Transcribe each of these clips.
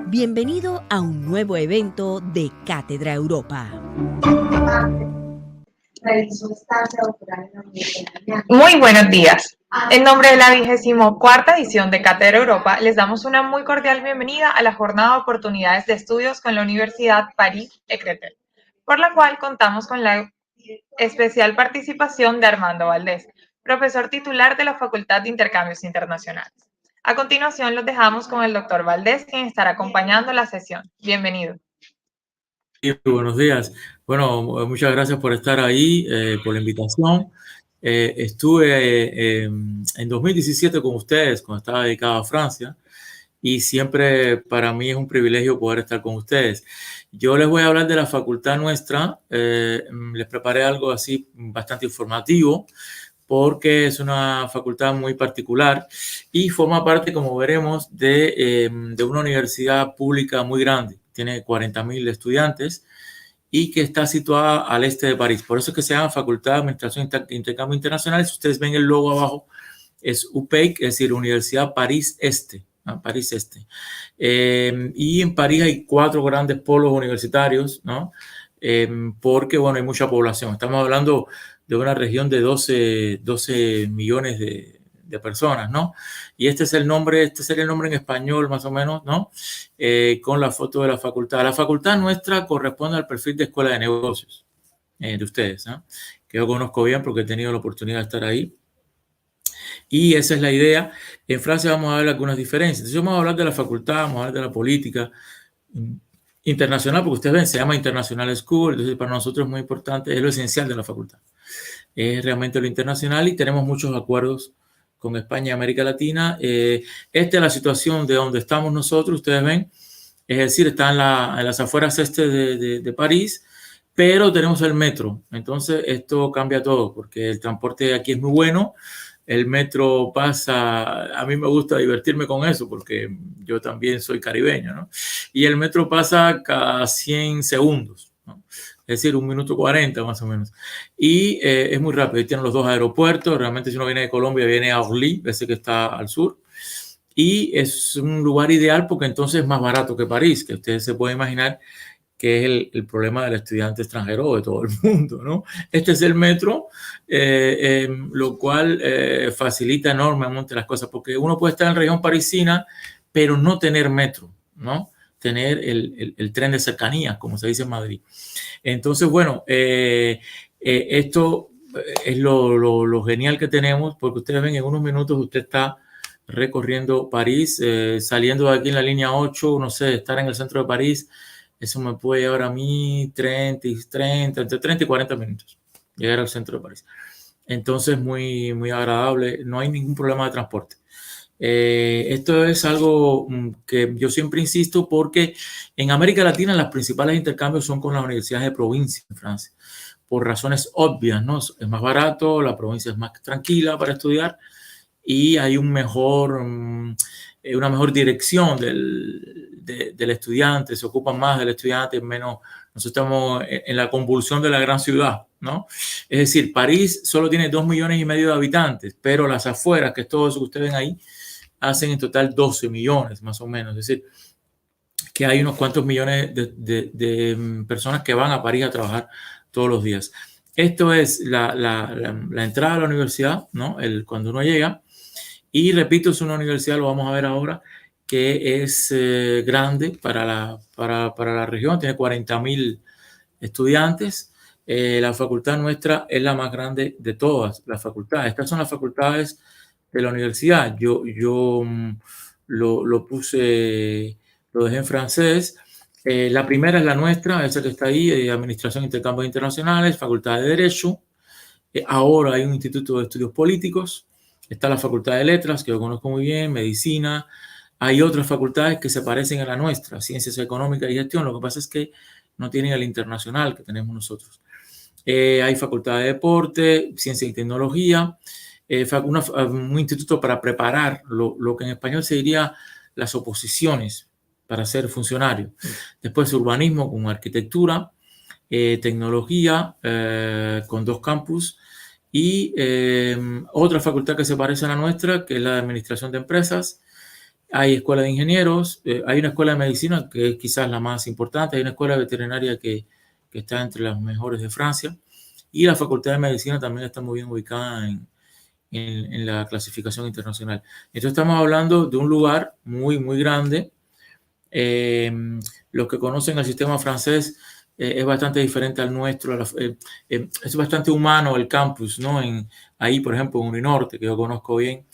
Bienvenido a un nuevo evento de Cátedra Europa. Muy buenos días. En nombre de la 24ª edición de Cátedra Europa, les damos una muy cordial bienvenida a la jornada de oportunidades de estudios con la Universidad París-Créteil, por la cual contamos con la especial participación de Armando Valdés, profesor titular de la Facultad de Intercambios Internacionales. A continuación, los dejamos con el doctor Valdés, quien estará acompañando la sesión. Bienvenido. Buenos días. Bueno, muchas gracias por estar ahí, por la invitación. Estuve en 2017 con ustedes, cuando estaba dedicado a Francia, y siempre para mí es un privilegio poder estar con ustedes. Yo les voy a hablar de la facultad nuestra. Les preparé algo así bastante informativo, porque es una facultad muy particular y forma parte, como veremos, de una universidad pública muy grande. Tiene 40.000 estudiantes y que está situada al este de París. Por eso es que se llama Facultad de Administración e Intercambio Internacional. Si ustedes ven el logo abajo, es UPEIC, es decir, Universidad París Este. ¿No? París Este. Y en París hay 4 grandes polos universitarios, ¿no? Porque, bueno, hay mucha población. Estamos hablando de una región de 12 millones de personas, ¿no? Y este es el nombre, este sería el nombre en español más o menos, ¿no? Con la foto de la facultad. La facultad nuestra corresponde al perfil de escuela de negocios de ustedes, ¿no? Que yo conozco bien porque he tenido la oportunidad de estar ahí. Y esa es la idea. En Francia vamos a ver algunas diferencias. Entonces vamos a hablar de la facultad, vamos a hablar de la política internacional, porque ustedes ven, se llama International School, entonces para nosotros es muy importante, es lo esencial de la facultad. Es realmente lo internacional y tenemos muchos acuerdos con España y América Latina. Esta es la situación de donde estamos nosotros, ustedes ven, es decir, está en las afueras este de París, pero tenemos el metro. Entonces esto cambia todo, porque el transporte aquí es muy bueno. El metro pasa, a mí me gusta divertirme con eso porque yo también soy caribeño, ¿no? Y el metro pasa cada 100 segundos, ¿no? Es decir, 1 minuto 40 más o menos. Y es muy rápido. Y tienen los 2 aeropuertos. Realmente si uno viene de Colombia, viene a Orly, ese que está al sur. Y es un lugar ideal porque entonces es más barato que París, que ustedes se pueden imaginar que es el problema del estudiante extranjero o de todo el mundo, ¿no? Este es el metro, lo cual facilita enormemente las cosas, porque uno puede estar en la región parisina, pero no tener metro, ¿no? Tener el tren de cercanías, como se dice en Madrid. Entonces, bueno, esto es lo genial que tenemos, porque ustedes ven, en unos minutos usted está recorriendo París, saliendo de aquí en la línea 8, no sé, estar en el centro de París. Eso me puede llevar a mí entre 30 y 40 minutos llegar al centro de París. Entonces, muy, muy agradable. No hay ningún problema de transporte. Esto es algo que yo siempre insisto porque en América Latina los principales intercambios son con las universidades de provincia en Francia. Por razones obvias, ¿no? Es más barato, la provincia es más tranquila para estudiar y hay una mejor dirección del estudiante, se ocupan más del estudiante, menos, nosotros estamos en la convulsión de la gran ciudad, ¿no? Es decir, París solo tiene 2,5 millones de habitantes, pero las afueras, que es todo eso que ustedes ven ahí, hacen en total 12 millones, más o menos. Es decir, que hay unos cuantos millones de personas que van a París a trabajar todos los días. Esto es la entrada a la universidad, ¿no? Cuando uno llega. Y repito, es una universidad, lo vamos a ver ahora, que es grande para la región, tiene 40.000 estudiantes. La facultad nuestra es la más grande de todas las facultades. Estas son las facultades de la universidad. Yo lo puse, lo dejé en francés. La primera es la nuestra, esa que está ahí, Administración e Intercambios Internacionales, Facultad de Derecho. Ahora hay un Instituto de Estudios Políticos. Está la Facultad de Letras, que yo conozco muy bien, Medicina. Hay otras facultades que se parecen a la nuestra, Ciencias Económicas y Gestión. Lo que pasa es que no tienen el internacional que tenemos nosotros. Hay Facultad de Deporte, Ciencia y Tecnología, un instituto para preparar lo que en español se diría las oposiciones para ser funcionario. Después Urbanismo con Arquitectura, Tecnología con 2 campus. Y otra facultad que se parece a la nuestra, que es la de Administración de Empresas, Hay escuela de ingenieros, hay una escuela de medicina que es quizás la más importante, hay una escuela veterinaria que está entre las mejores de Francia, y la Facultad de Medicina también está muy bien ubicada en la clasificación internacional. Entonces estamos hablando de un lugar muy, muy grande. Los que conocen el sistema francés es bastante diferente al nuestro. Es bastante humano el campus, ¿no? Ahí, por ejemplo, en Uninorte, que yo conozco bien,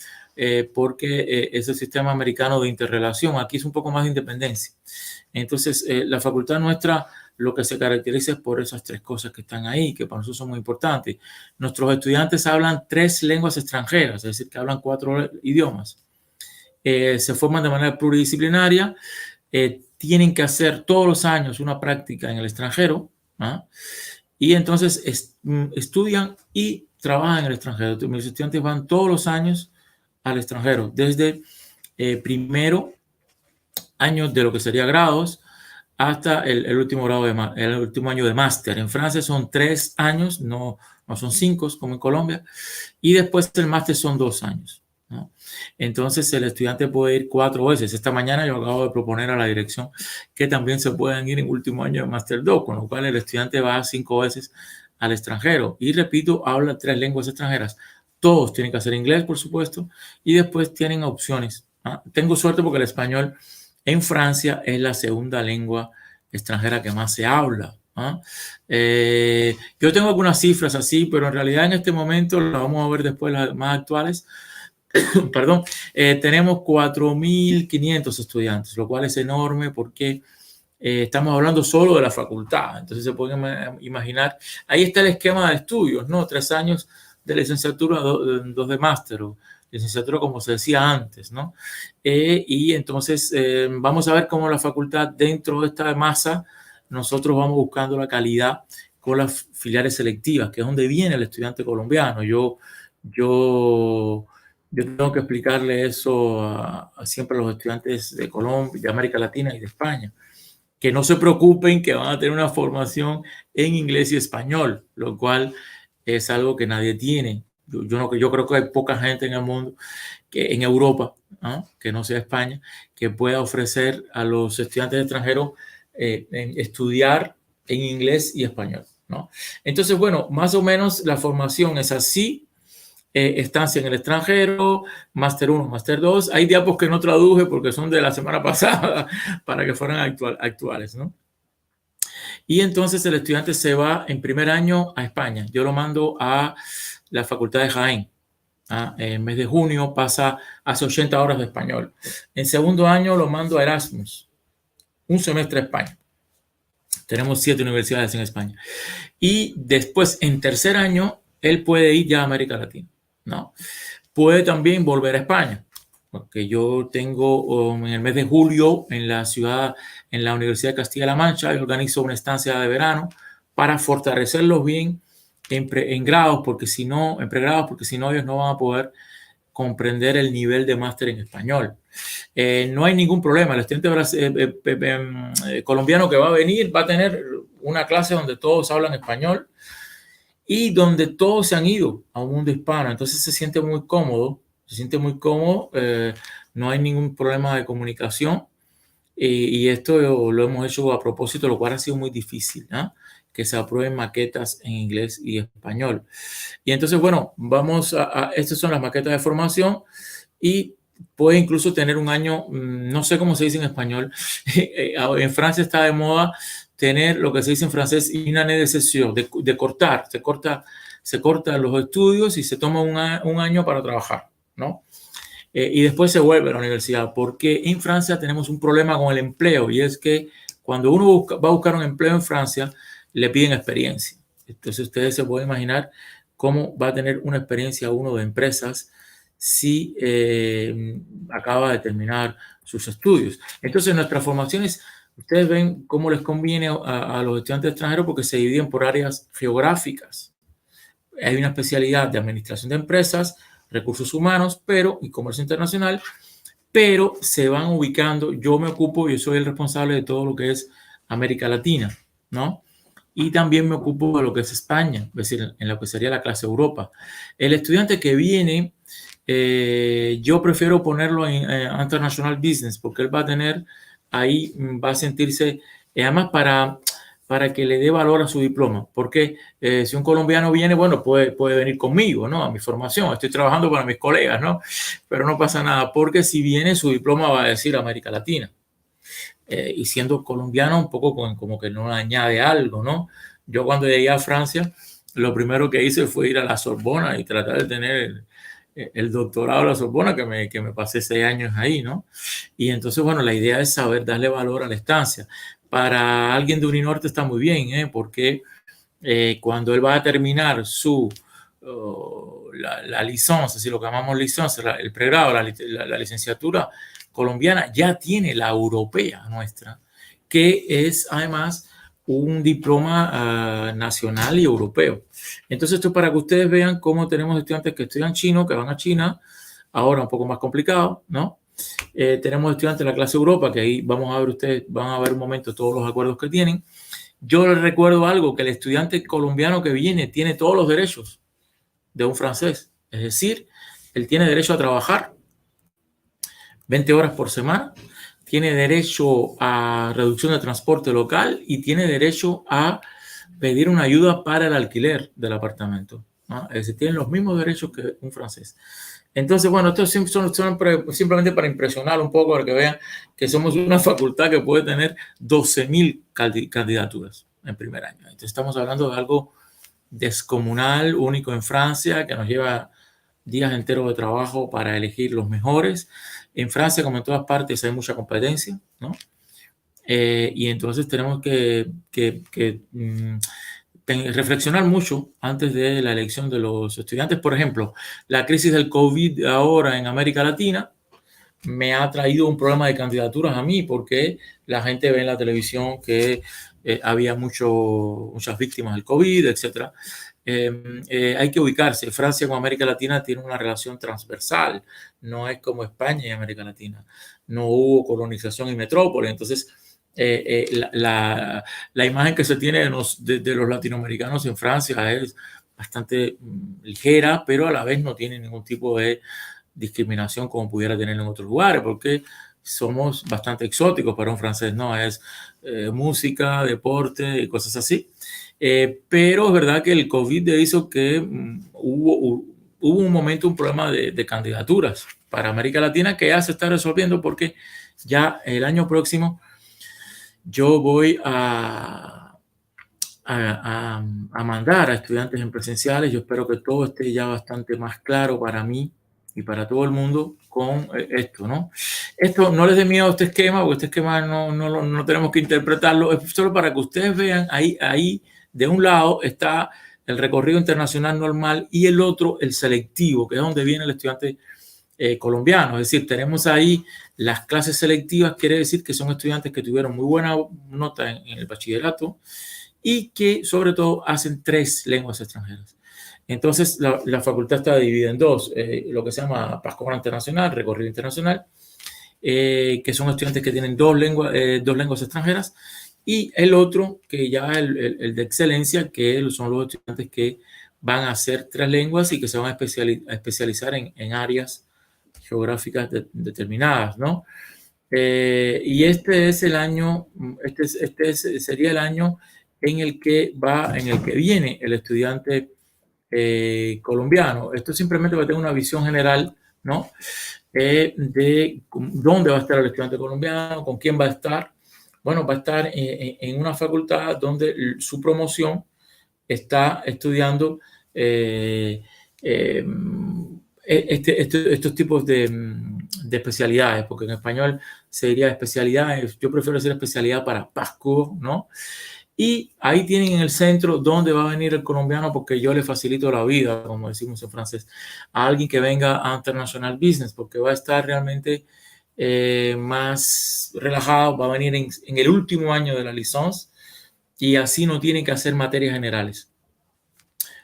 porque es el sistema americano de interrelación. Aquí es un poco más de independencia. Entonces, la facultad nuestra lo que se caracteriza es por esas tres cosas que están ahí, que para nosotros son muy importantes. Nuestros estudiantes hablan 3 lenguas extranjeras, es decir, que hablan 4 idiomas. Se forman de manera pluridisciplinaria, tienen que hacer todos los años una práctica en el extranjero, ¿ah? Y entonces estudian y trabajan en el extranjero. Mis estudiantes van todos los años al extranjero, desde primero año de lo que sería grados hasta el último grado el último año de máster. En Francia son 3 años, no son 5 como en Colombia, y después el máster son 2 años, ¿no? Entonces el estudiante puede ir 4 veces. Esta mañana yo acabo de proponer a la dirección que también se puedan ir en último año de máster 2, con lo cual el estudiante va 5 veces al extranjero. Y repito, habla 3 lenguas extranjeras. Todos tienen que hacer inglés, por supuesto, y después tienen opciones, ¿ah? Tengo suerte porque el español en Francia es la segunda lengua extranjera que más se habla, ¿ah? Yo tengo algunas cifras así, pero en realidad en este momento, las vamos a ver después, las más actuales, perdón, tenemos 4.500 estudiantes, lo cual es enorme porque estamos hablando solo de la facultad. Entonces se pueden imaginar, ahí está el esquema de estudios, ¿no? 3 años de licenciatura, 2 de máster, o licenciatura como se decía antes, ¿no? Y entonces vamos a ver cómo la facultad, dentro de esta masa, nosotros vamos buscando la calidad con las filiales selectivas, que es donde viene el estudiante colombiano. Yo tengo que explicarle eso siempre a los estudiantes de Colombia, de América Latina y de España, que no se preocupen, que van a tener una formación en inglés y español, lo cual es algo que nadie tiene. Yo creo que hay poca gente en el mundo, en Europa, ¿no?, que no sea España, que pueda ofrecer a los estudiantes extranjeros estudiar en inglés y español, ¿no? Entonces, bueno, más o menos la formación es así. Estancia en el extranjero, máster 1, máster 2. Hay diapos que no traduje porque son de la semana pasada para que fueran actuales, ¿no? Y entonces el estudiante se va en primer año a España. Yo lo mando a la Facultad de Jaén. En el mes de junio pasa, hace 80 horas de español. En segundo año lo mando a Erasmus, un semestre a España. Tenemos 7 universidades en España. Y después, en tercer año, él puede ir ya a América Latina, ¿no? Puede también volver a España, porque yo tengo en el mes de julio en la Universidad de Castilla-La Mancha, yo organizo una estancia de verano para fortalecerlos bien en grados, porque si no, en pregrados, porque si no ellos no van a poder comprender el nivel de máster en español. No hay ningún problema. El estudiante colombiano que va a venir va a tener una clase donde todos hablan español y donde todos se han ido a un mundo hispano. Entonces se siente muy cómodo, no hay ningún problema de comunicación, y esto lo hemos hecho a propósito, lo cual ha sido muy difícil, ¿no?, que se aprueben maquetas en inglés y español. Y entonces, bueno, estas son las maquetas de formación, y puede incluso tener un año, no sé cómo se dice en español, en Francia está de moda tener lo que se dice en francés une année de session, de cortar, se corta los estudios y se toma un año para trabajar, ¿no? Y después se vuelve a la universidad, porque en Francia tenemos un problema con el empleo, y es que cuando uno va a buscar un empleo en Francia, le piden experiencia. Entonces ustedes se pueden imaginar cómo va a tener una experiencia uno de empresas si acaba de terminar sus estudios. Entonces nuestras formaciones, ustedes ven cómo les conviene a los estudiantes extranjeros, porque se dividen por áreas geográficas. Hay una especialidad de administración de empresas, recursos humanos, y comercio internacional, pero se van ubicando. Yo soy el responsable de todo lo que es América Latina, ¿no? Y también me ocupo de lo que es España, es decir, en lo que sería la clase Europa. El estudiante que viene yo prefiero ponerlo en International Business porque él va a tener ahí, va a sentirse, además para que le dé valor a su diploma, porque si un colombiano viene, bueno, puede venir conmigo, ¿no? A mi formación, estoy trabajando para mis colegas, ¿no? Pero no pasa nada, porque si viene su diploma va a decir América Latina. Y siendo colombiano un poco como que no añade algo, ¿no? Yo cuando llegué a Francia, lo primero que hice fue ir a la Sorbona y tratar de tener el doctorado de la Sorbona, que me pasé 6 años ahí, ¿no? Y entonces, bueno, la idea es saber darle valor a la estancia. Para alguien de Uninorte está muy bien, porque cuando él va a terminar la licencia, así lo que llamamos licencia, el pregrado, la licenciatura colombiana, ya tiene la europea nuestra, que es además un diploma nacional y europeo. Entonces, esto es para que ustedes vean cómo tenemos estudiantes que estudian chino, que van a China, ahora un poco más complicado, ¿no? Tenemos estudiantes de la clase Europa, que ahí vamos a ver, ustedes van a ver un momento todos los acuerdos que tienen. Yo les recuerdo algo, que el estudiante colombiano que viene tiene todos los derechos de un francés. Es decir, él tiene derecho a trabajar 20 horas por semana, tiene derecho a reducción de transporte local y tiene derecho a pedir una ayuda para el alquiler del apartamento, ¿no? Es decir, tienen los mismos derechos que un francés. Entonces, bueno, estos son simplemente para impresionar un poco, para que vean que somos una facultad que puede tener 12.000 candidaturas en primer año. Entonces, estamos hablando de algo descomunal, único en Francia, que nos lleva días enteros de trabajo para elegir los mejores. En Francia, como en todas partes, hay mucha competencia, ¿no? Y entonces tenemos que reflexionar mucho antes de la elección de los estudiantes. Por ejemplo, la crisis del COVID ahora en América Latina me ha traído un problema de candidaturas a mí, porque la gente ve en la televisión que había muchas víctimas del COVID, etc. Hay que ubicarse. Francia con América Latina tiene una relación transversal, no es como España y América Latina. No hubo colonización y metrópoli, entonces la imagen que se tiene de los latinoamericanos en Francia es bastante ligera, pero a la vez no tiene ningún tipo de discriminación como pudiera tener en otros lugares, porque somos bastante exóticos para un francés, ¿no? Es música, deporte y cosas así. Pero es verdad que el COVID hizo que hubo un momento, un problema de candidaturas para América Latina que ya se está resolviendo, porque ya el año próximo yo voy a mandar a estudiantes en presenciales. Yo espero que todo esté ya bastante más claro para mí y para todo el mundo con esto, ¿no? Esto no les dé miedo a este esquema, porque este esquema no tenemos que interpretarlo, es solo para que ustedes vean ahí de un lado está el recorrido internacional normal y el otro el selectivo, que es donde viene el estudiante colombiano. Es decir, tenemos ahí las clases selectivas, quiere decir que son estudiantes que tuvieron muy buena nota en el bachillerato y que sobre todo hacen 3 lenguas extranjeras. Entonces, la facultad está dividida en 2, lo que se llama Pascobra Internacional, recorrido internacional, que son estudiantes que tienen 2 lenguas extranjeras, y el otro, que ya el de excelencia, que son los estudiantes que van a hacer 3 lenguas y que se van a especializar en áreas geográficas determinadas, ¿no? Y este es el año, sería el año en el que viene el estudiante colombiano. Esto simplemente va a tener una visión general, ¿no? De dónde va a estar el estudiante colombiano, con quién va a estar. Bueno, va a estar en una facultad donde su promoción está estudiando estos tipos de especialidades, porque en español se diría especialidades. Yo prefiero decir especialidad para PASCO, ¿no? Y ahí tienen en el centro dónde va a venir el colombiano, porque yo le facilito la vida, como decimos en francés, a alguien que venga a International Business, porque va a estar realmente más relajado, va a venir en el último año de la licencia y así no tiene que hacer materias generales.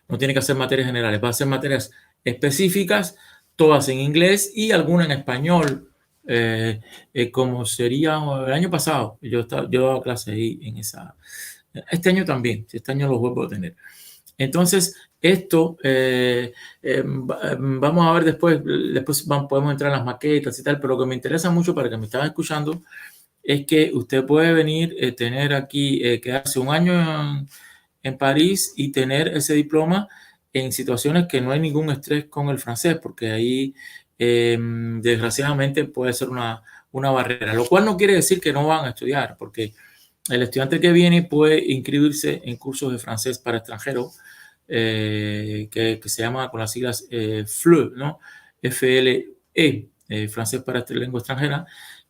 No tiene que hacer materias generales, va a hacer materias específicas, todas en inglés y alguna en español, como sería el año pasado. Yo daba clase ahí en esa. Este año también, este año los vuelvo a tener. Entonces, Esto, vamos a ver después podemos entrar en las maquetas y tal, pero lo que me interesa mucho para que me estaban escuchando es que usted puede venir, tener aquí, quedarse un año en París y tener ese diploma en situaciones que no hay ningún estrés con el francés, porque ahí desgraciadamente puede ser una barrera, lo cual no quiere decir que no van a estudiar, porque el estudiante que viene puede inscribirse en cursos de francés para extranjeros, que se llama con las siglas FLE, ¿no? FLE, francés para lengua extranjera,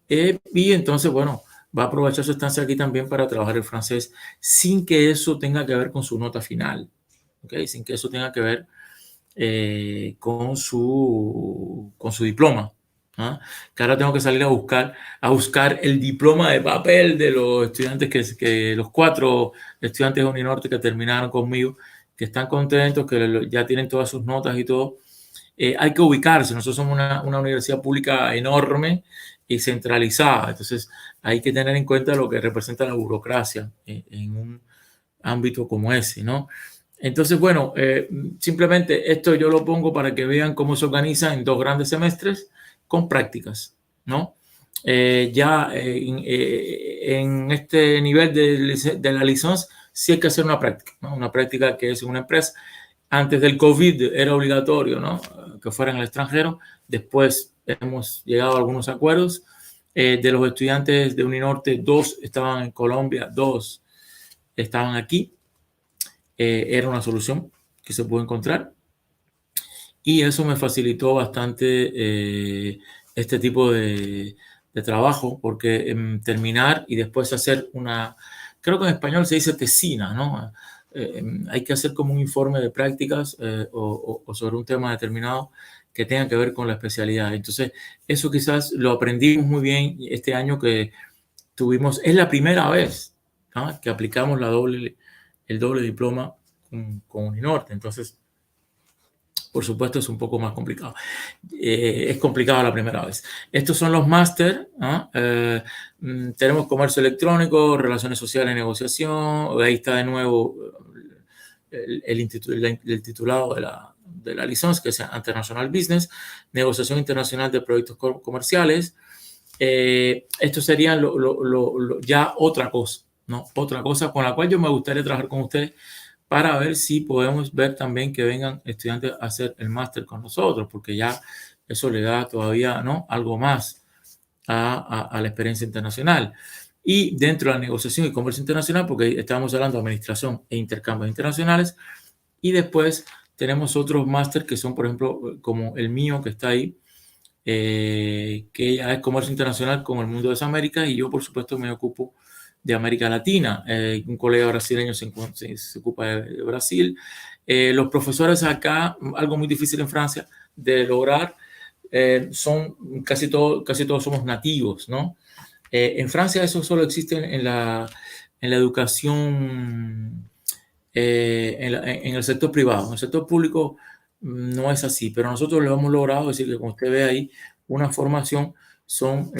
y entonces, bueno, va a aprovechar su estancia aquí también para trabajar el francés sin que eso tenga que ver con su nota final, ¿okay? Sin que eso tenga que ver con su diploma. ¿Ah? Que ahora tengo que salir a buscar el diploma de papel de los estudiantes que los 4 estudiantes de Uninorte que terminaron conmigo, que están contentos, que ya tienen todas sus notas y todo. Hay que ubicarse. Nosotros somos una universidad pública enorme y centralizada. Entonces hay que tener en cuenta lo que representa la burocracia en un ámbito como ese, ¿no? Entonces, bueno, simplemente esto yo lo pongo para que vean cómo se organiza en 2 grandes semestres con prácticas, ¿no? En este nivel de la licencia sí hay que hacer una práctica, ¿no? Una práctica que es en una empresa. Antes del COVID era obligatorio, ¿no? Que fuera en el extranjero. Después hemos llegado a algunos acuerdos. De los estudiantes de Uninorte, 2 estaban en Colombia, 2 estaban aquí. Era una solución que se pudo encontrar. Y eso me facilitó bastante este tipo de trabajo, porque terminar y después hacer creo que en español se dice tesina, ¿no? Hay que hacer como un informe de prácticas o sobre un tema determinado que tenga que ver con la especialidad. Entonces, eso quizás lo aprendimos muy bien este año que es la primera vez, ¿no? Que aplicamos el doble diploma con Uninorte. Entonces, por supuesto, es un poco más complicado. Es complicado la primera vez. Estos son los máster, ¿no? Tenemos comercio electrónico, relaciones sociales y negociación. Ahí está de nuevo el titulado de la licencia, que es International Business, negociación internacional de proyectos comerciales. Esto sería ya otra cosa, ¿no? Otra cosa con la cual yo me gustaría trabajar con ustedes para ver si podemos ver también que vengan estudiantes a hacer el máster con nosotros, porque ya eso le da todavía, ¿no? Algo más a la experiencia internacional. Y dentro de la negociación y comercio internacional, porque estamos hablando de administración e intercambios internacionales, y después tenemos otros máster que son, por ejemplo, como el mío que está ahí, que ya es comercio internacional con el mundo de las Américas, y yo, por supuesto, me ocupo de América Latina. Un colega brasileño se ocupa de Brasil. Los profesores acá, algo muy difícil en Francia de lograr, son casi todos somos nativos, ¿no? En Francia eso solo existe en la educación, en el sector privado. En el sector público no es así, pero nosotros lo hemos logrado. Es decir, que como usted ve ahí, una formación son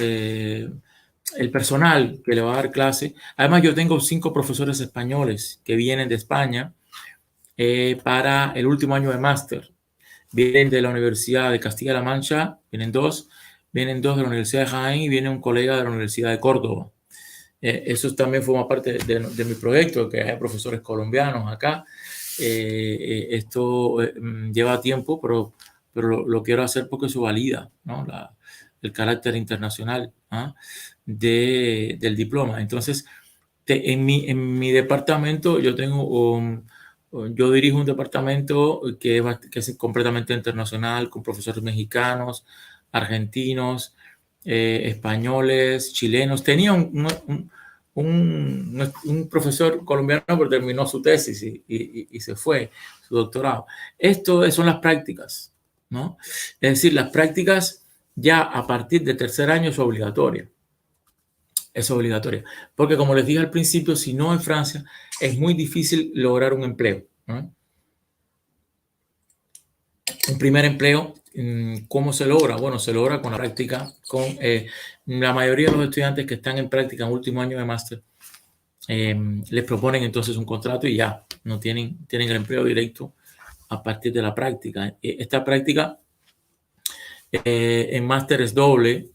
el personal que le va a dar clase. Además, yo tengo 5 profesores españoles que vienen de España para el último año de máster. Vienen de la Universidad de Castilla-La Mancha, vienen dos de la Universidad de Jaén y viene un colega de la Universidad de Córdoba. Eso también forma parte de mi proyecto, que hay profesores colombianos acá. Esto lleva tiempo, pero lo quiero hacer porque eso valida, ¿no? El carácter internacional, ¿ah? Del diploma. Entonces, en mi departamento yo dirijo un departamento que es completamente internacional, con profesores mexicanos, argentinos, españoles, chilenos. Tenía un profesor colombiano, pero terminó su tesis y se fue, su doctorado. Esto son las prácticas, ¿no? Es decir, las prácticas ya a partir del tercer año es obligatoria. Es obligatoria. Porque como les dije al principio, si no en Francia, es muy difícil lograr un empleo, ¿no? Un primer empleo, ¿cómo se logra? Bueno, se logra con la práctica, con la mayoría de los estudiantes que están en práctica en último año de máster, les proponen entonces un contrato y ya, no tienen el empleo directo a partir de la práctica. Esta práctica en máster es doble,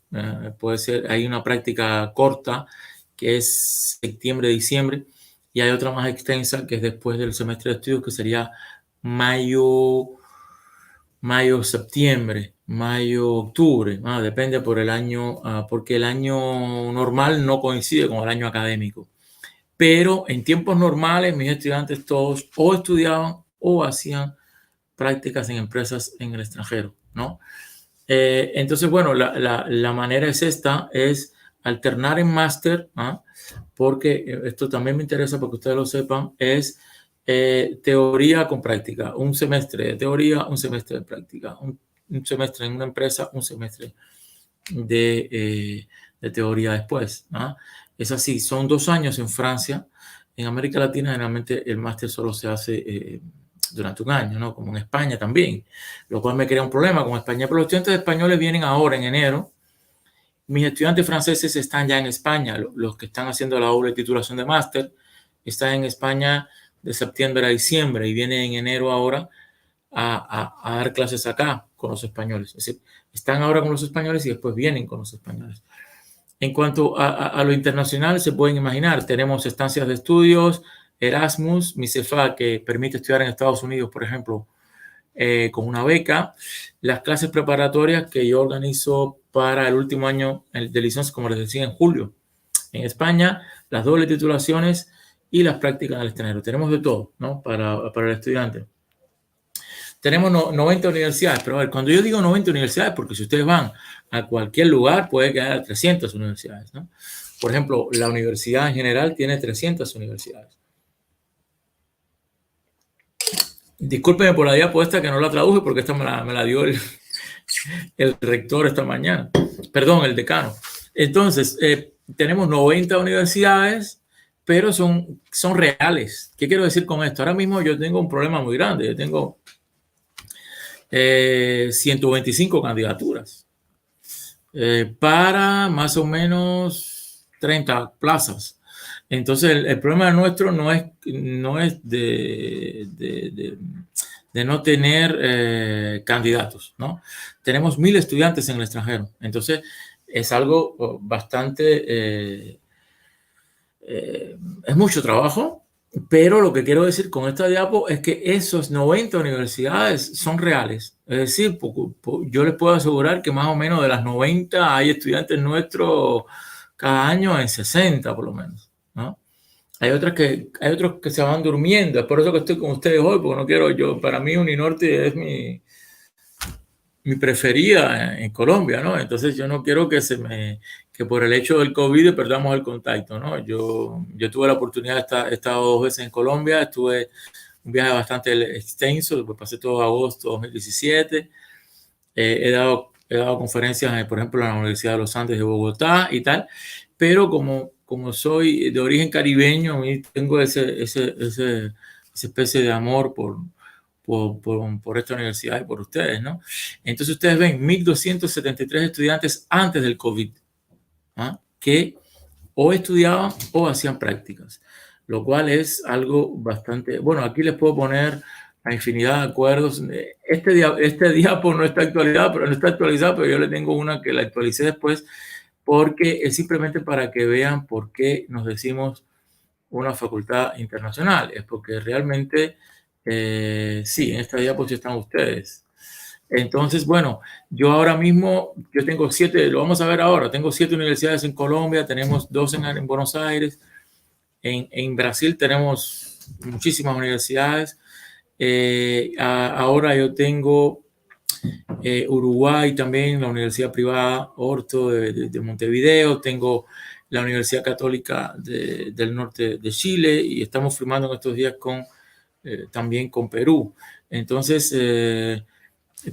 puede ser, hay una práctica corta que es septiembre-diciembre y hay otra más extensa que es después del semestre de estudios, que sería mayo-septiembre, mayo-octubre, depende por el año, porque el año normal no coincide con el año académico. Pero en tiempos normales mis estudiantes todos o estudiaban o hacían prácticas en empresas en el extranjero, ¿no? Entonces, bueno, la manera es esta, es alternar en máster, porque esto también me interesa porque ustedes lo sepan, es teoría con práctica, un semestre de teoría, un semestre de práctica, un semestre en una empresa, un semestre de teoría después, ¿no? Es así, son 2 años en Francia. En América Latina generalmente el máster solo se hace durante un año, ¿no? Como en España también, lo cual me crea un problema con España. Pero los estudiantes españoles vienen ahora en enero. Mis estudiantes franceses están ya en España. Los que están haciendo la doble titulación de máster están en España de septiembre a diciembre y vienen en enero ahora a dar clases acá con los españoles. Es decir, están ahora con los españoles y después vienen con los españoles. En cuanto a lo internacional, se pueden imaginar, tenemos estancias de estudios, Erasmus, MICEFA, que permite estudiar en Estados Unidos, por ejemplo, con una beca, las clases preparatorias que yo organizo para el último año de licencia, como les decía, en julio. En España, las dobles titulaciones y las prácticas al extranjero. Tenemos de todo, ¿no? Para el estudiante. Tenemos 90 universidades, pero a ver, cuando yo digo 90 universidades, porque si ustedes van a cualquier lugar, puede quedar a 300 universidades, ¿no? Por ejemplo, la universidad en general tiene 300 universidades. Discúlpenme por la diapositiva que no la traduje, porque esta me la dio el rector esta mañana. Perdón, el decano. Entonces, tenemos 90 universidades, pero son reales. ¿Qué quiero decir con esto? Ahora mismo yo tengo un problema muy grande. Yo tengo 125 candidaturas para más o menos 30 plazas. Entonces, el problema nuestro no es de no tener candidatos, ¿no? Tenemos 1000 estudiantes en el extranjero. Entonces, es algo bastante... es mucho trabajo, pero lo que quiero decir con esta diapo es que esos 90 universidades son reales. Es decir, yo les puedo asegurar que más o menos de las 90 hay estudiantes nuestros cada año en 60 por lo menos, ¿no? Hay otros que se van durmiendo. Es por eso que estoy con ustedes hoy, porque no quiero para mí Uninorte es mi preferida en Colombia, ¿no? Entonces yo no quiero que por el hecho del COVID perdamos el contacto, ¿no? Yo tuve la oportunidad he estado 2 veces en Colombia, estuve un viaje bastante extenso, después pasé todo agosto de 2017, he dado conferencias, por ejemplo, en la Universidad de los Andes de Bogotá y tal, pero como soy de origen caribeño, tengo esa especie de amor por esta universidad y por ustedes, ¿no? Entonces ustedes ven 1.273 estudiantes antes del COVID, que o estudiaban o hacían prácticas, lo cual es algo bastante... Bueno, aquí les puedo poner la infinidad de acuerdos. Este diapo no está actualizado, pero yo le tengo una que la actualicé después, porque es simplemente para que vean por qué nos decimos una facultad internacional. Es porque realmente, sí, en esta diapositiva están ustedes. Entonces, bueno, yo ahora mismo, yo tengo 7, lo vamos a ver ahora, tengo 7 universidades en Colombia, tenemos 2 en Buenos Aires, en Brasil tenemos muchísimas universidades. Ahora yo tengo Uruguay también, la Universidad Privada Orto de Montevideo, tengo la Universidad Católica del Norte de Chile y estamos firmando en estos días también con Perú. Entonces,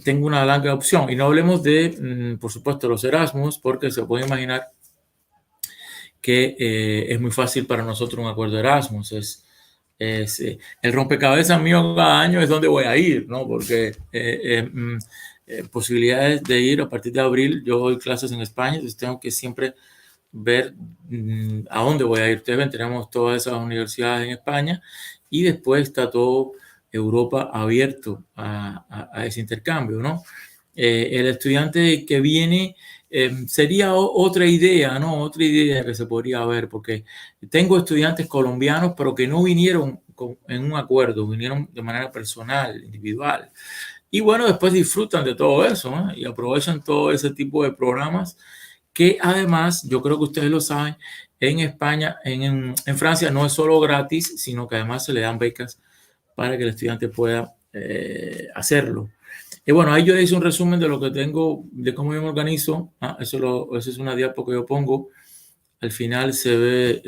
tengo una larga opción. Y no hablemos de, por supuesto, los Erasmus, porque se puede imaginar que es muy fácil para nosotros un acuerdo Erasmus. El rompecabezas mío cada año es dónde voy a ir, ¿no? Porque posibilidades de ir a partir de abril, yo doy clases en España, entonces tengo que siempre ver a dónde voy a ir. Ustedes ven, tenemos todas esas universidades en España y después está todo Europa abierto a ese intercambio, ¿no? El estudiante que viene sería otra idea, ¿no? Otra idea que se podría ver, porque tengo estudiantes colombianos, pero que no vinieron en un acuerdo, vinieron de manera personal, individual. Y bueno, después disfrutan de todo eso, ¿no? Y aprovechan todo ese tipo de programas que además, yo creo que ustedes lo saben, en España, en Francia no es solo gratis, sino que además se le dan becas para que el estudiante pueda hacerlo. Y bueno, ahí yo hice un resumen de lo que tengo, de cómo yo me organizo. Eso es una diapo que yo pongo. Al final se ve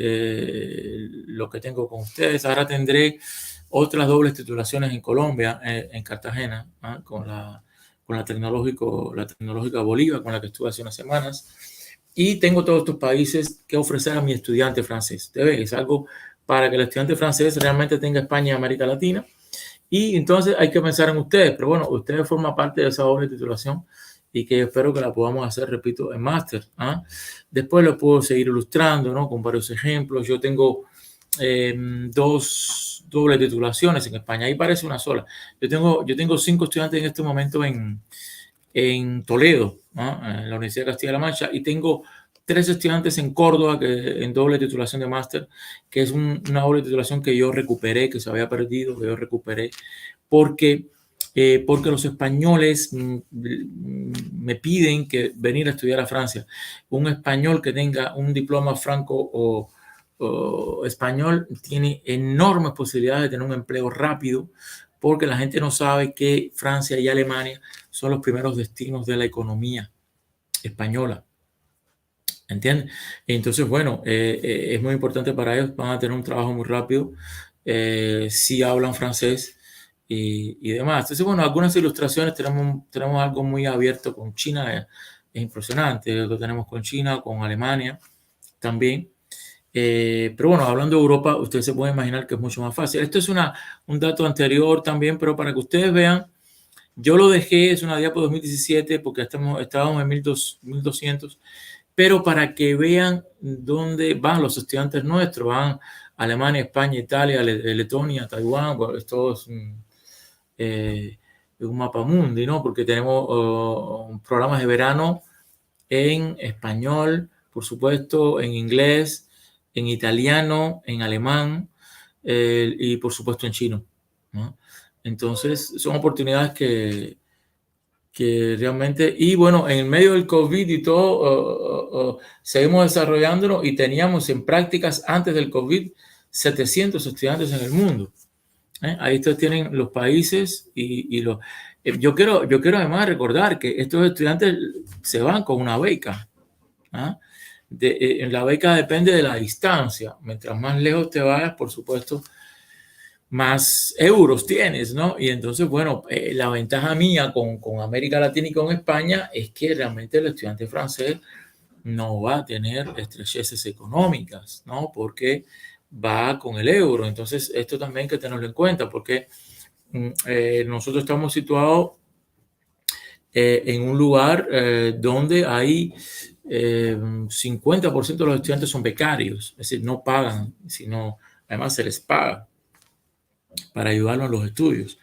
lo que tengo con ustedes. Ahora tendré otras dobles titulaciones en Colombia, en Cartagena, con la tecnológica Bolívar, con la que estuve hace unas semanas. Y tengo todos estos países que ofrecer a mi estudiante francés. Es algo para que el estudiante francés realmente tenga España y América Latina. Y entonces hay que pensar en ustedes, pero bueno, ustedes forman parte de esa doble titulación y que yo espero que la podamos hacer, repito, en máster. Después lo puedo seguir ilustrando, ¿no? Con varios ejemplos. Yo tengo 2 dobles titulaciones en España, ahí parece una sola. Yo tengo 5 estudiantes en este momento en Toledo, en la Universidad de Castilla-La Mancha, y tengo 3 estudiantes en Córdoba en doble titulación de máster, que es una doble titulación que yo recuperé, que se había perdido, que yo recuperé, porque los españoles me piden que venir a estudiar a Francia. Un español que tenga un diploma franco o español tiene enormes posibilidades de tener un empleo rápido, porque la gente no sabe que Francia y Alemania son los primeros destinos de la economía española. ¿Entienden? Entonces, bueno, es muy importante para ellos, van a tener un trabajo muy rápido, si hablan francés y demás. Entonces, bueno, algunas ilustraciones, tenemos algo muy abierto con China, es impresionante lo que tenemos con China, con Alemania también. Pero bueno, hablando de Europa, ustedes se pueden imaginar que es mucho más fácil. Esto es un dato anterior también, pero para que ustedes vean, yo lo dejé, es una diapo 2017, porque estábamos en 1200, pero para que vean dónde van los estudiantes nuestros, van Alemania, España, Italia, Letonia, Taiwán, bueno, esto es un mapa mundi, ¿no? Porque tenemos programas de verano en español, por supuesto, en inglés, en italiano, en alemán y por supuesto en chino, ¿no? Entonces son oportunidades que realmente, y bueno, en el medio del COVID y todo, seguimos desarrollándonos y teníamos en prácticas antes del COVID 700 estudiantes en el mundo. Ahí ustedes tienen los países y los... Yo quiero además recordar que estos estudiantes se van con una beca. La beca depende de la distancia. Mientras más lejos te vayas, por supuesto, más euros tienes, ¿no? Y entonces, bueno, la ventaja mía con América Latina y con España es que realmente el estudiante francés no va a tener estrecheces económicas, ¿no? Porque va con el euro. Entonces, esto también hay que tenerlo en cuenta, porque nosotros estamos situados en un lugar donde hay 50% de los estudiantes son becarios, es decir, no pagan, sino además se les paga para ayudarlos en los estudios.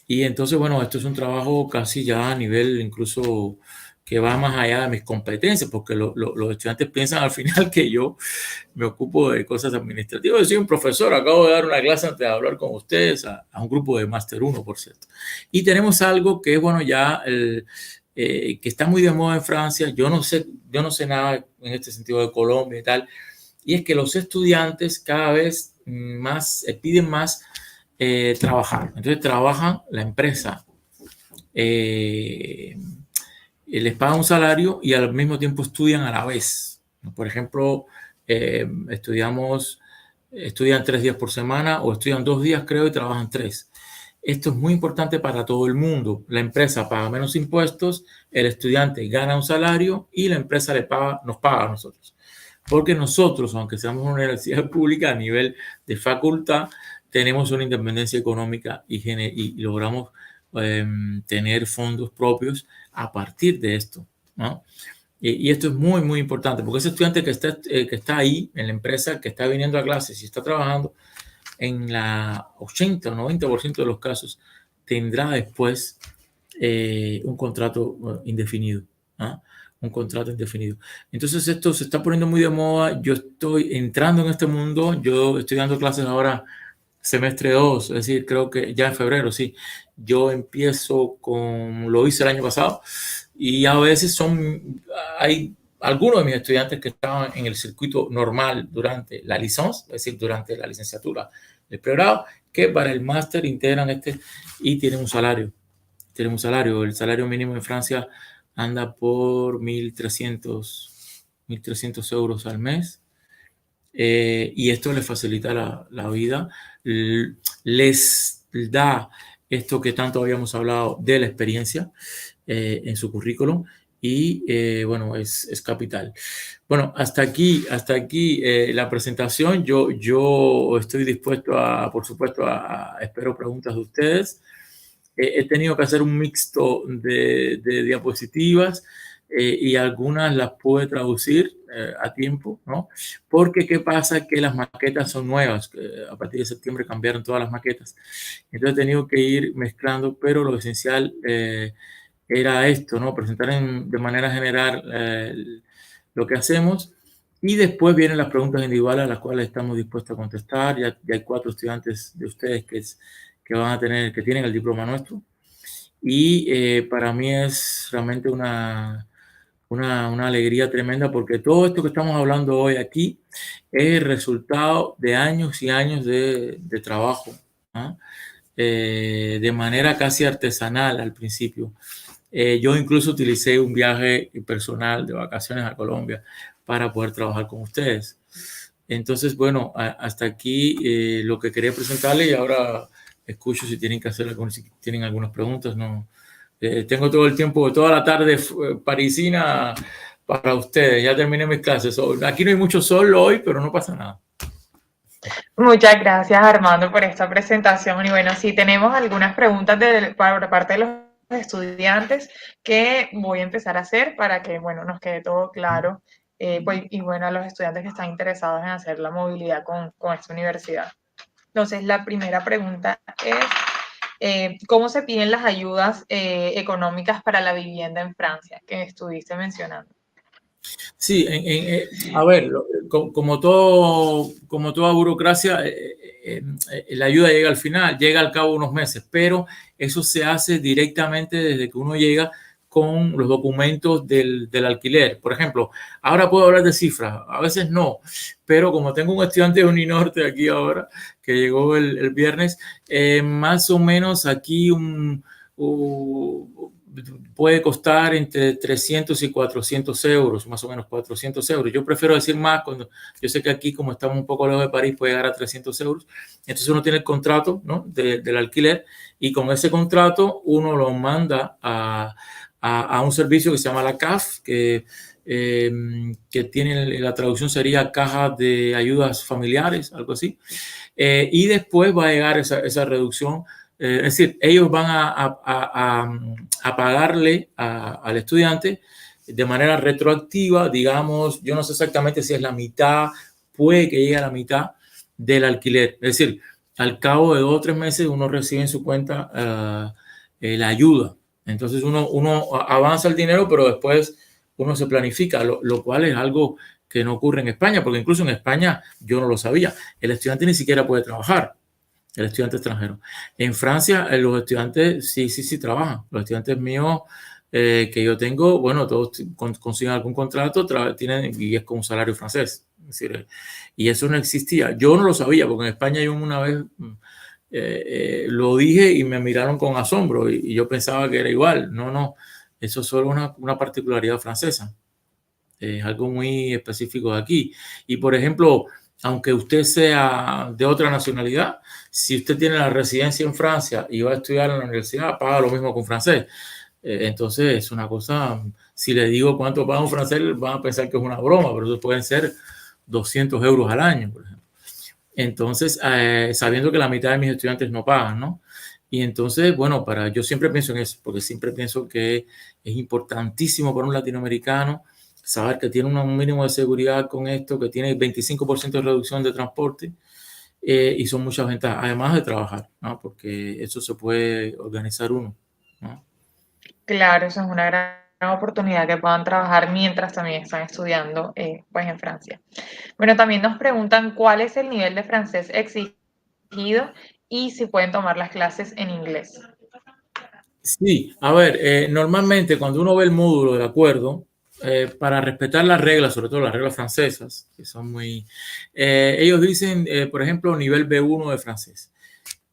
Y entonces, bueno, esto es un trabajo casi ya a nivel incluso que va más allá de mis competencias, porque los estudiantes piensan al final que yo me ocupo de cosas administrativas. Yo soy un profesor, acabo de dar una clase antes de hablar con ustedes a un grupo de Máster 1, por cierto. Y tenemos algo que es, bueno, ya que está muy de moda en Francia. Yo no sé nada en este sentido de Colombia y tal, y es que los estudiantes cada vez más piden más trabajar. Entonces trabajan la empresa, les pagan un salario y al mismo tiempo estudian a la vez. Por ejemplo, estudian 3 días por semana o estudian 2 días, creo, y trabajan 3. Esto es muy importante para todo el mundo. La empresa paga menos impuestos, el estudiante gana un salario y la empresa nos paga a nosotros. Porque nosotros, aunque seamos una universidad pública a nivel de facultad, tenemos una independencia económica y logramos tener fondos propios a partir de esto, ¿no? Y esto es muy, muy importante, porque ese estudiante que está ahí en la empresa, que está viniendo a clases y está trabajando, en la 80 o 90% de los casos tendrá después un contrato indefinido. ¿Ah? Un contrato indefinido. Entonces esto se está poniendo muy de moda. Yo estoy entrando en este mundo. Yo estoy dando clases ahora semestre 2, es decir, creo que ya en febrero, sí. Yo empiezo lo hice el año pasado y a veces hay algunos de mis estudiantes que estaban en el circuito normal durante la licencia, es decir, durante la licenciatura del pregrado, que para el máster integran y tienen un salario. Tienen un salario. El salario mínimo en Francia anda por 1.300 euros al mes. Y esto les facilita la vida, les da esto que tanto habíamos hablado de la experiencia en su currículum y bueno, es capital. Bueno, hasta aquí la presentación. Yo estoy dispuesto por supuesto, espero preguntas de ustedes. He tenido que hacer un mixto de diapositivas y algunas las pude traducir a tiempo, ¿no? Porque ¿qué pasa? Que las maquetas son nuevas. A partir de septiembre cambiaron todas las maquetas. Entonces he tenido que ir mezclando, pero lo esencial era esto, ¿no? Presentar de manera general lo que hacemos. Y después vienen las preguntas individuales a las cuales estamos dispuestos a contestar. Ya hay 4 estudiantes de ustedes que tienen el diploma nuestro. Y para mí es realmente una alegría tremenda porque todo esto que estamos hablando hoy aquí es el resultado de años y años de trabajo, ¿no? De manera casi artesanal al principio. Yo incluso utilicé un viaje personal de vacaciones a Colombia para poder trabajar con ustedes. Entonces, bueno, hasta aquí lo que quería presentarles y ahora escucho si tienen que hacer si tienen algunas preguntas. No, tengo todo el tiempo, toda la tarde parisina para ustedes. Ya terminé mis clases. Aquí no hay mucho sol hoy, pero no pasa nada. Muchas gracias, Armando, por esta presentación. Y bueno, sí, tenemos algunas preguntas por parte de los estudiantes que voy a empezar a hacer para que, bueno, nos quede todo claro. Pues, y bueno, a los estudiantes que están interesados en hacer la movilidad con esta universidad. Entonces, la primera pregunta es, ¿cómo se piden las ayudas económicas para la vivienda en Francia que estuviste mencionando? Sí, a ver, como toda burocracia, la ayuda llega al final, llega al cabo de unos meses, pero eso se hace directamente desde que uno llega con los documentos del alquiler. Por ejemplo, ahora puedo hablar de cifras, a veces no, pero como tengo un estudiante de Uninorte aquí ahora, que llegó el viernes, más o menos aquí puede costar entre 300 y 400 euros, más o menos 400 euros. Yo prefiero decir más cuando yo sé que aquí, como estamos un poco lejos de París, puede llegar a 300 euros. Entonces uno tiene el contrato, ¿no? del alquiler y con ese contrato uno lo manda a un servicio que se llama la CAF, que tiene la traducción sería Caja de Ayudas Familiares, algo así. Y después va a llegar esa reducción. Es decir, ellos van a pagarle al estudiante de manera retroactiva, digamos, yo no sé exactamente si es la mitad, puede que llegue a la mitad del alquiler. Es decir, al cabo de 2 o 3 meses uno recibe en su cuenta la ayuda. Entonces uno avanza el dinero, pero después uno se planifica, lo cual es algo que no ocurre en España, porque incluso en España yo no lo sabía. El estudiante ni siquiera puede trabajar. El estudiante extranjero. En Francia, los estudiantes sí trabajan. Los estudiantes míos que yo tengo, bueno, todos consiguen algún contrato, tienen, y es con un salario francés. Es decir, y eso no existía. Yo no lo sabía, porque en España yo una vez lo dije y me miraron con asombro y yo pensaba que era igual. No, eso es solo una particularidad francesa. Es algo muy específico de aquí. Y, por ejemplo, aunque usted sea de otra nacionalidad, si usted tiene la residencia en Francia y va a estudiar en la universidad, paga lo mismo con francés. Entonces, es una cosa, si le digo cuánto paga un francés, van a pensar que es una broma, pero eso pueden ser 200 euros al año, por ejemplo. Entonces, sabiendo que la mitad de mis estudiantes no pagan, ¿no? Y entonces, bueno, yo siempre pienso en eso, porque siempre pienso que es importantísimo para un latinoamericano saber que tiene un mínimo de seguridad con esto, que tiene 25% de reducción de transporte y son muchas ventajas, además de trabajar, ¿no? Porque eso se puede organizar uno, ¿no? Claro, eso es una gran oportunidad que puedan trabajar mientras también están estudiando pues en Francia. Bueno, también nos preguntan cuál es el nivel de francés exigido y si pueden tomar las clases en inglés. Sí, a ver, normalmente cuando uno ve el módulo del acuerdo, para respetar las reglas, sobre todo las reglas francesas, que son muy... ellos dicen, por ejemplo, nivel B1 de francés.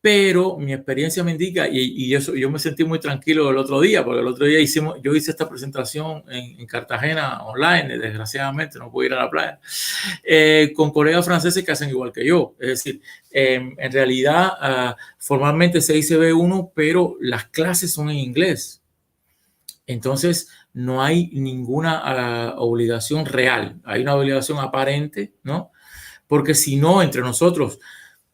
Pero mi experiencia me indica, y eso, yo me sentí muy tranquilo el otro día, porque el otro día yo hice esta presentación en Cartagena online, desgraciadamente no pude ir a la playa, con colegas franceses que hacen igual que yo. Es decir, en realidad formalmente se dice B1, pero las clases son en inglés. Entonces, no hay ninguna obligación real. Hay una obligación aparente, ¿no? Porque si no, entre nosotros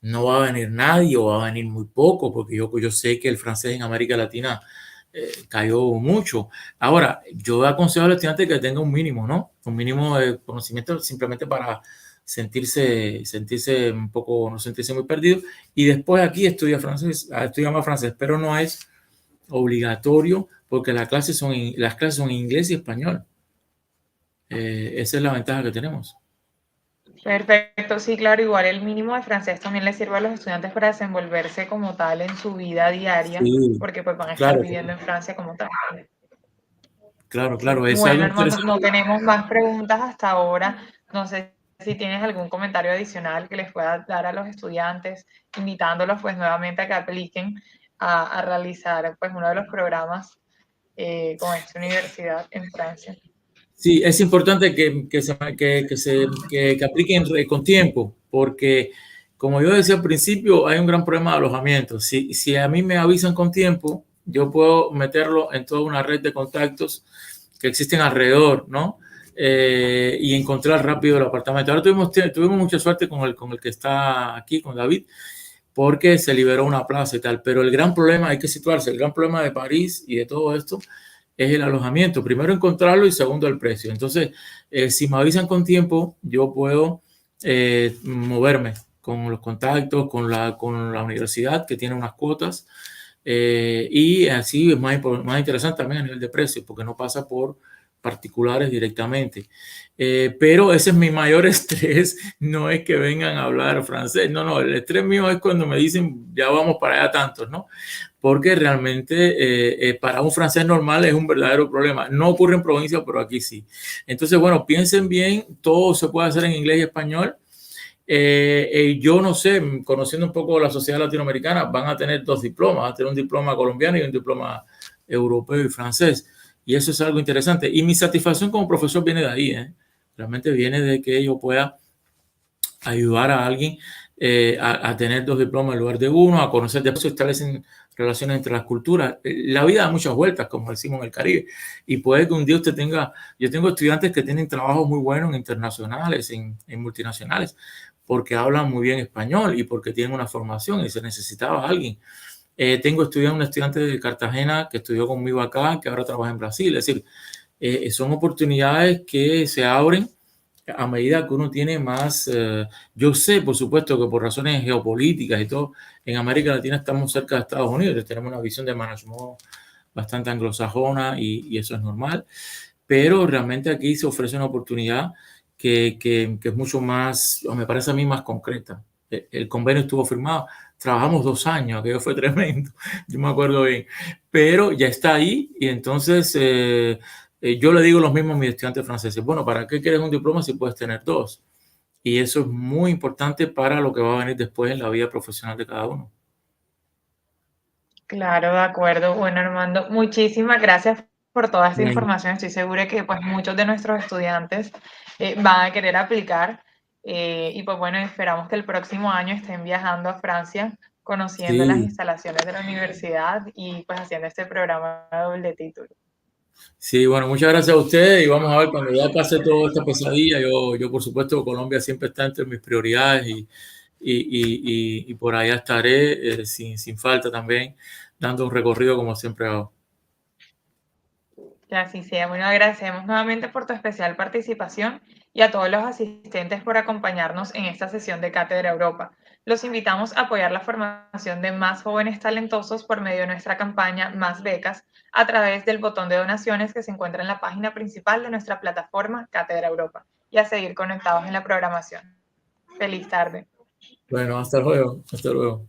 no va a venir nadie o va a venir muy poco, porque yo sé que el francés en América Latina cayó mucho. Ahora, yo aconsejo al estudiante que tenga un mínimo, ¿no? Un mínimo de conocimiento simplemente para sentirse un poco, no sentirse muy perdido. Y después aquí estudia más francés, pero no es obligatorio porque las clases son en inglés y español. Esa es la ventaja que tenemos. Perfecto, sí, claro, igual el mínimo de francés también les sirve a los estudiantes para desenvolverse como tal en su vida diaria, Sí, porque pues van a estar claro, viviendo en Francia como tal. claro, Sí. claro, es algo Bueno, Armando, interesante. no tenemos más preguntas hasta ahora. No sé si tienes algún comentario adicional que les pueda dar a los estudiantes, invitándolos pues nuevamente a que apliquen a realizar pues uno de los programas con esta universidad en Francia. Sí, es importante que apliquen con tiempo, porque como yo decía al principio, hay un gran problema de alojamiento. Si a mí me avisan con tiempo, yo puedo meterlo en toda una red de contactos que existen alrededor, ¿no? Y encontrar rápido el apartamento. Ahora tuvimos mucha suerte con el que está aquí, con David, porque se liberó una plaza y tal. Pero el gran problema, hay que situarse, el gran problema de París y de todo esto es el alojamiento. Primero encontrarlo y segundo el precio. Entonces, si me avisan con tiempo, yo puedo moverme con los contactos, con la universidad que tiene unas cuotas y así es más interesante también a nivel de precio porque no pasa por particulares directamente. Pero ese es mi mayor estrés, no es que vengan a hablar francés, no, el estrés mío es cuando me dicen ya vamos para allá tantos, ¿no? Porque realmente para un francés normal es un verdadero problema. No ocurre en provincia, pero aquí sí. Entonces, bueno, piensen bien, todo se puede hacer en inglés y español. Yo no sé, conociendo un poco la sociedad latinoamericana, van a tener dos diplomas, van a tener un diploma colombiano y un diploma europeo y francés. Y eso es algo interesante. Y mi satisfacción como profesor viene de ahí, ¿eh? Realmente viene de que yo pueda ayudar a alguien a tener dos diplomas en lugar de uno, a conocer, después se establecen relaciones entre las culturas. La vida da muchas vueltas, como decimos en el Caribe, y puede que un día usted tenga, yo tengo estudiantes que tienen trabajos muy buenos en internacionales, en multinacionales, porque hablan muy bien español y porque tienen una formación y se necesitaba alguien. Tengo un estudiante de Cartagena que estudió conmigo acá, que ahora trabaja en Brasil. Es decir, son oportunidades que se abren a medida que uno tiene más. Yo sé, por supuesto, que por razones geopolíticas y todo, en América Latina estamos cerca de Estados Unidos, tenemos una visión de management bastante anglosajona y eso es normal, pero realmente aquí se ofrece una oportunidad que es mucho más, o me parece a mí, más concreta. El convenio estuvo firmado, trabajamos 2 años, aquello fue tremendo, yo me acuerdo bien, pero ya está ahí y entonces yo le digo lo mismo a mis estudiantes franceses, bueno, ¿para qué quieres un diploma si puedes tener dos? Y eso es muy importante para lo que va a venir después en la vida profesional de cada uno. Claro, de acuerdo. Bueno, Armando, muchísimas gracias por toda esta Bueno, información. Estoy segura que pues muchos de nuestros estudiantes van a querer aplicar y pues bueno, esperamos que el próximo año estén viajando a Francia, conociendo las sí, instalaciones de la universidad y pues haciendo este programa de doble título. sí, bueno, muchas gracias a ustedes y vamos a ver cuando ya pase toda esta pesadilla. Yo por supuesto, Colombia siempre está entre mis prioridades y por allá estaré sin falta también, dando un recorrido como siempre hago. Que así sea. Bueno, agradecemos nuevamente por tu especial participación y a todos los asistentes por acompañarnos en esta sesión de Cátedra Europa. Los invitamos a apoyar la formación de más jóvenes talentosos por medio de nuestra campaña Más Becas a través del botón de donaciones que se encuentra en la página principal de nuestra plataforma Cátedra Europa y a seguir conectados en la programación. Feliz tarde. Bueno, hasta luego. Hasta luego.